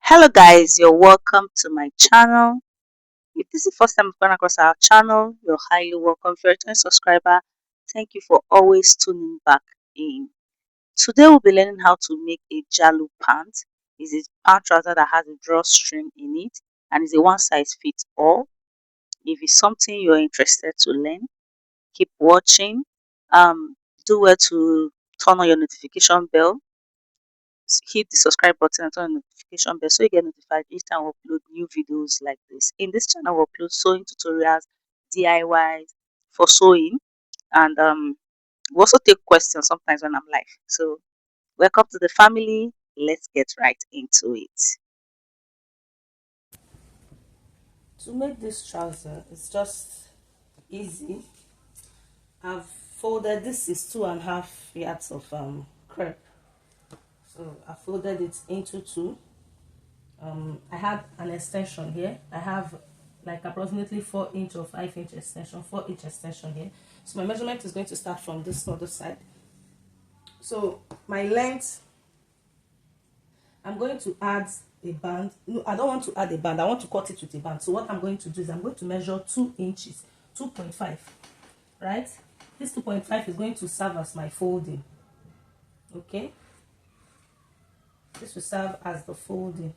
Hello guys, you're welcome to my channel. If this is the first time you've gone across our channel, you're highly welcome. If you're a returning subscriber, thank you for always tuning back in. Today we'll be learning how to make a jalu pant. It's a pant trouser that has a drawstring in it and is a one size fits all. If it's something you're interested to learn, keep watching. Do well to turn on your notification bell, hit the subscribe button and turn on the notification bell so you get notified each time we upload new videos like this. In this channel, we upload sewing tutorials, DIYs for sewing, and we also take questions sometimes when I'm live. So, welcome to the family. Let's get right into it. To make this trouser, it's just easy. I've folded this is 2.5 yards of crepe. So I folded it into two. I had an extension here. I have like approximately 4 inch or 5 inch extension, 4 inch extension here. So my measurement is going to start from this other side. So my length, I'm going to add a band. No, I don't want to add a band. I want to cut it with a band. So what I'm going to do is I'm going to measure 2 inches, 2.5, right? This 2.5 is going to serve as my folding. Okay, this will serve as the folding.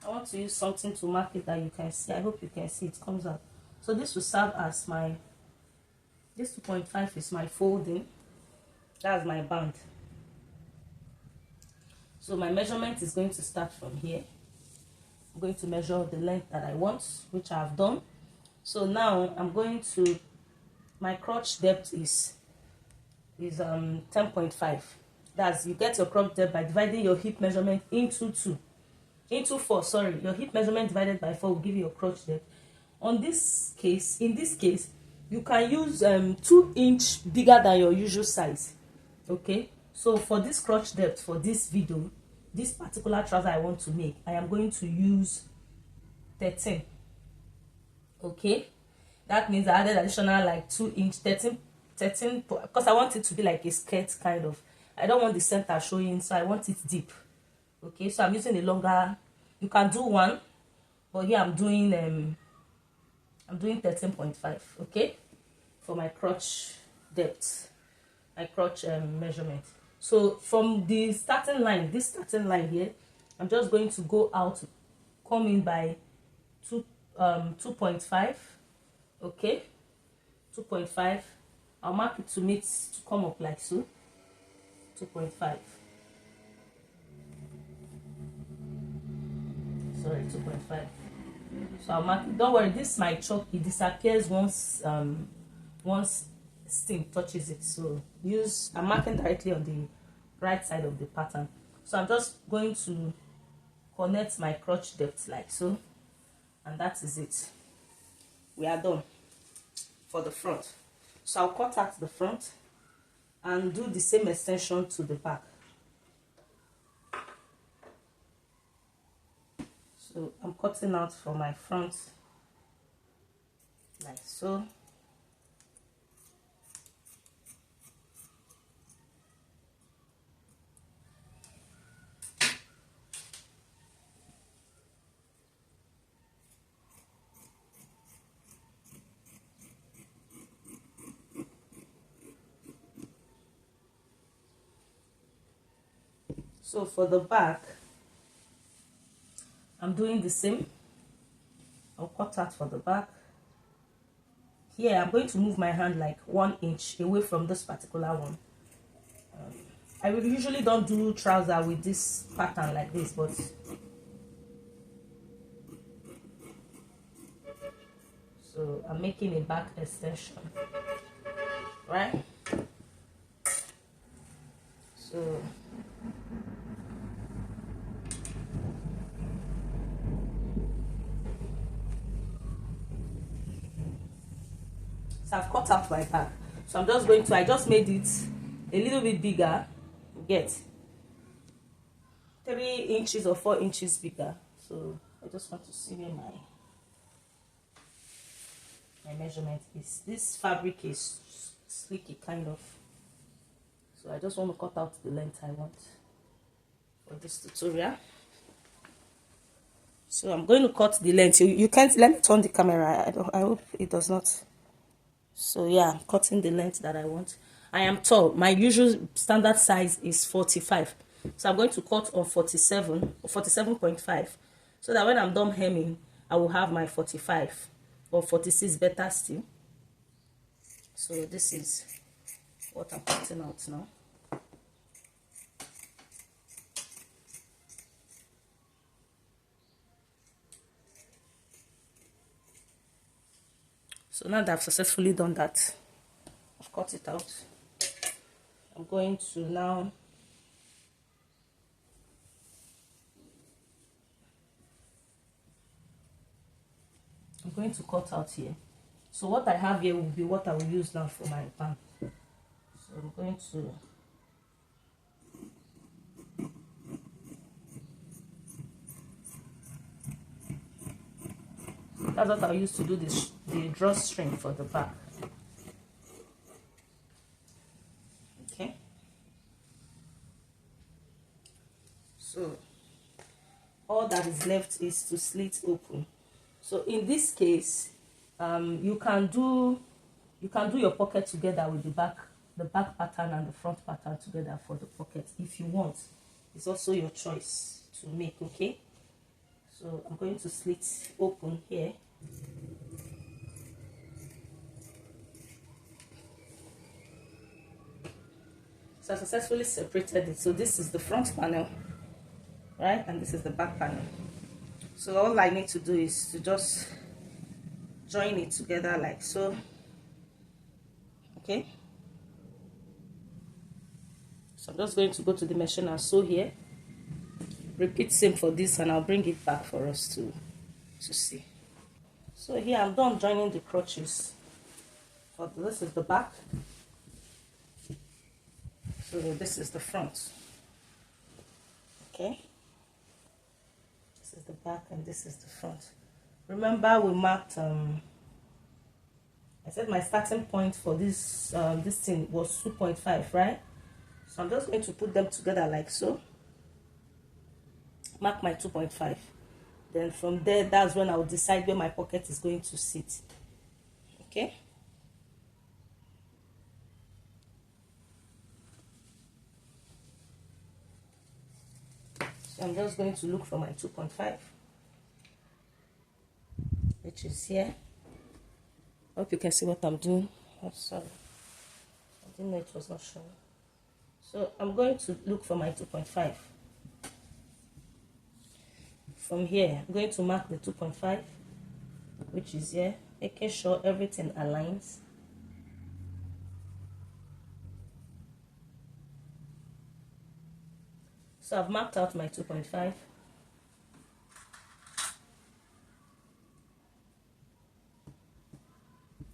I want to use something to mark it that you can see. I hope you can see it comes out. So this will serve as my, this 2.5 is my folding. That's my band. So my measurement is going to start from here. I'm going to measure the length that I want, which I've done. So now I'm going to, my crotch depth is 10.5. That's, you get your crotch depth by dividing your hip measurement into 4. Sorry, your hip measurement divided by 4 will give you your crotch depth. On this case, in this case, you can use 2 inch bigger than your usual size. Okay, so for this crotch depth for this video, this particular trouser I want to make, I am going to use 13. Okay, that means I added additional like 2 inch, 13 because I want it to be like a skirt kind of. I don't want the center showing, so I want it deep. Okay, so I'm using a longer, you can do one, but here I'm doing 13.5. Okay, for my crotch depth, my crotch measurement. So from the starting line, this starting line here, I'm just going to go out, come in by 2.5. Okay, 2.5. I'll mark it to meet, to come up like so. 2.5. Sorry, 2.5. So I'll mark it. Don't worry, this my chalk, it disappears once steam touches it. So use, I'm marking directly on the right side of the pattern. So I'm just going to connect my crotch depth like so, and that is it. We are done for the front. So I'll cut out the front and do the same extension to the back. So I'm cutting out for my front like so. So for the back, I'm doing the same. I'll cut out for the back. Here I'm going to move my hand like 1 inch away from this particular one. I usually don't do trouser with this pattern like this, but so I'm making a back extension, right? So I've cut out my back. So I'm just going to, I just made it a little bit bigger. Get 3 inches or 4 inches bigger. So I just want to see where my measurement is. This fabric is slicky kind of. So I just want to cut out the length I want for this tutorial. So I'm going to cut the length. You can't, let me turn the camera. I hope it does not. So yeah, I'm cutting the length that I want. I am tall. My usual standard size is 45. So I'm going to cut on 47 or 47.5. So that when I'm done hemming, I will have my 45 or 46, better still. So this is what I'm cutting out now. So now that I've successfully done that, I've cut it out. I'm going to now I'm going to cut out here. So what I have here will be what I will use now for my pan. So I'm going to that's what I use to do this, the drawstring for the back. Okay. So all that is left is to slit open. So in this case, you can do your pocket together with the back pattern and the front pattern together for the pocket if you want. It's also your choice to make. Okay. So I'm going to slit open here. So I successfully separated it. So this is the front panel, right? And this is the back panel. So all I need to do is to just join it together like so. Okay. So I'm just going to go to the machine and sew here. Repeat same for this, and I'll bring it back for us to see. So here I'm done joining the crotches. So this is the back. So this is the front. Okay. This is the back and this is the front. Remember we marked I said my starting point for this this thing was 2.5, right? So I'm just going to put them together like so. Mark my 2.5. Then from there, that's when I'll decide where my pocket is going to sit. Okay. So I'm just going to look for my 2.5, which is here. Hope you can see what I'm doing. Oh, sorry. I didn't know it was not showing. So I'm going to look for my 2.5. From here, I'm going to mark the 2.5, which is here, making sure everything aligns. So I've marked out my 2.5.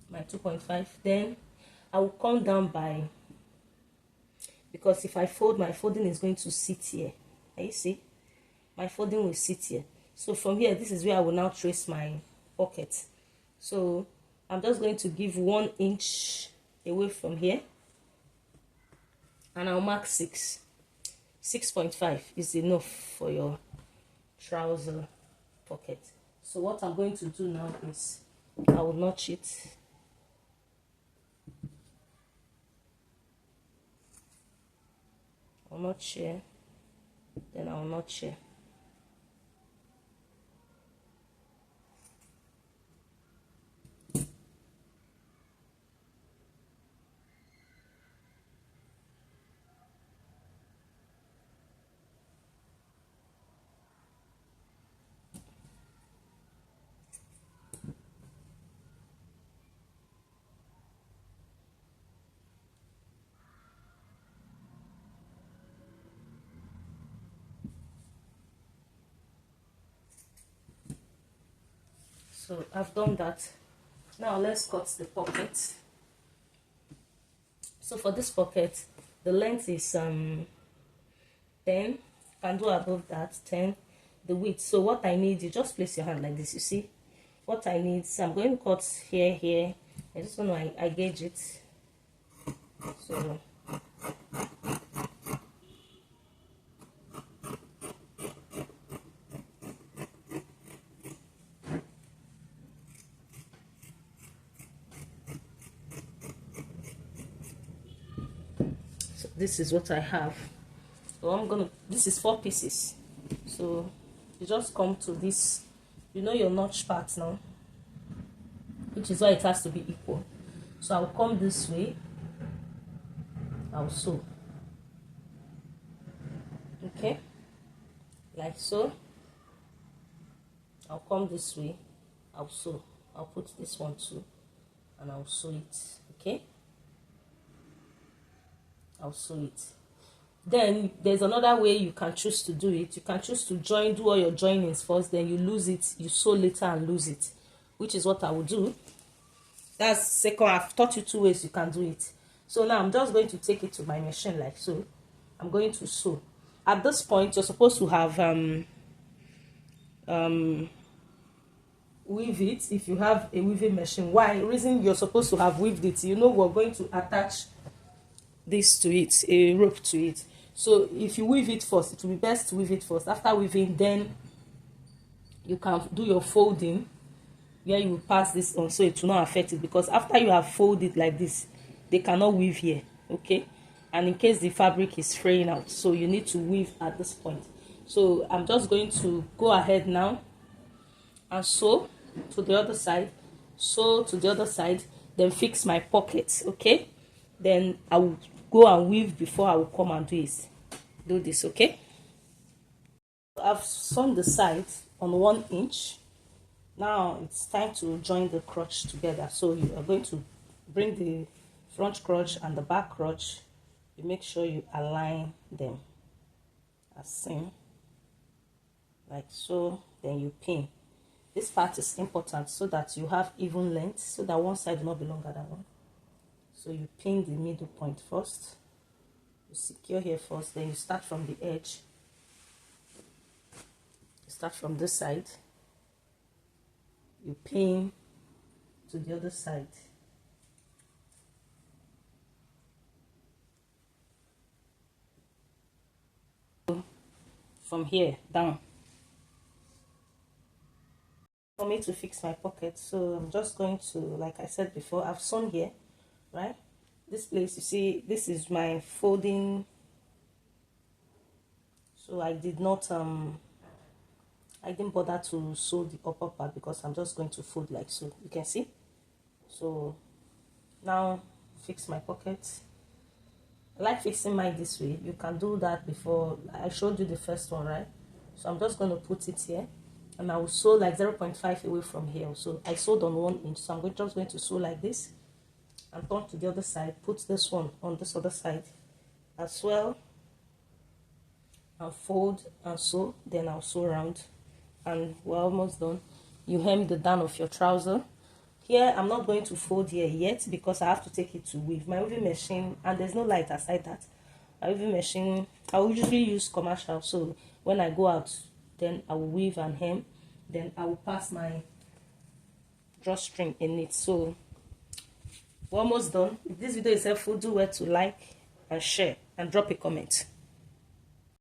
My 2.5. Then I will come down by, because if I fold, my folding is going to sit here. Can you see? My folding will sit here. So from here, this is where I will now trace my pocket. So I'm just going to give 1 inch away from here, and I'll mark 6. 6.5 is enough for your trouser pocket. So what I'm going to do now is I will notch it. I'll notch here, then I'll notch here. So I've done that. Now let's cut the pocket. So for this pocket, the length is 10. Can do above that, 10. The width. So what I need, you just place your hand like this. You see what I need. So I'm going to cut here. I just want to I gauge it. So this is what I have. So I'm gonna, this is 4 pieces. So you just come to this, you know your notch part now, which is why it has to be equal. So I'll come this way, I'll sew. Okay, like so. I'll come this way, I'll sew. I'll put this one too, and I'll sew it. Okay, I'll sew it. Then there's another way you can choose to do it. You can choose to join, do all your joinings first, then you lose it, you sew later and lose it, which is what I will do. That's second. I've taught you 2 ways you can do it. So now I'm just going to take it to my machine like so. I'm going to sew. At this point, you're supposed to have weave it if you have a weaving machine. Why? Reason you're supposed to have weaved it, you know, we're going to attach this to it, a rope to it. So if you weave it first, it will be best to weave it first. After weaving, then you can do your folding where you will pass this on so it will not affect it, because after you have folded like this, they cannot weave here. Okay, and in case the fabric is fraying out, so you need to weave at this point. So I'm just going to go ahead now and sew to the other side, sew to the other side, then fix my pockets. Okay, then I will go and weave before I will come and do this. Okay, I've sewn the sides on 1 inch. Now it's time to join the crotch together. So you are going to bring the front crotch and the back crotch. You make sure you align them as seen, like so. Then you pin. This part is important so that you have even length, so that one side will not be longer than one. So you pin the middle point first. You secure here first, then you start from the edge. You start from this side. You pin to the other side. From here down. For me to fix my pocket, so I'm just going to, like I said before, I've sewn here, right? This place, you see, this is my folding. So I did not I didn't bother to sew the upper part because I'm just going to fold like so. You can see. So now fix my pocket. I like fixing mine this way. You can do that before. I showed you the first one, right? So I'm just going to put it here, and I will sew like 0.5 away from here. So I sewed on 1 inch, so I'm just going to sew like this and turn to the other side. Put this one on this other side as well, and fold and sew. Then I'll sew around, and we're almost done. You hem the down of your trouser. Here I'm not going to fold here yet because I have to take it to weave. My weaving machine, and there's no light aside that. My weaving machine, I will usually use commercial, so when I go out, then I will weave and hem. Then I will pass my drawstring in it. So we're almost done. If this video is helpful, do well to like and share and drop a comment.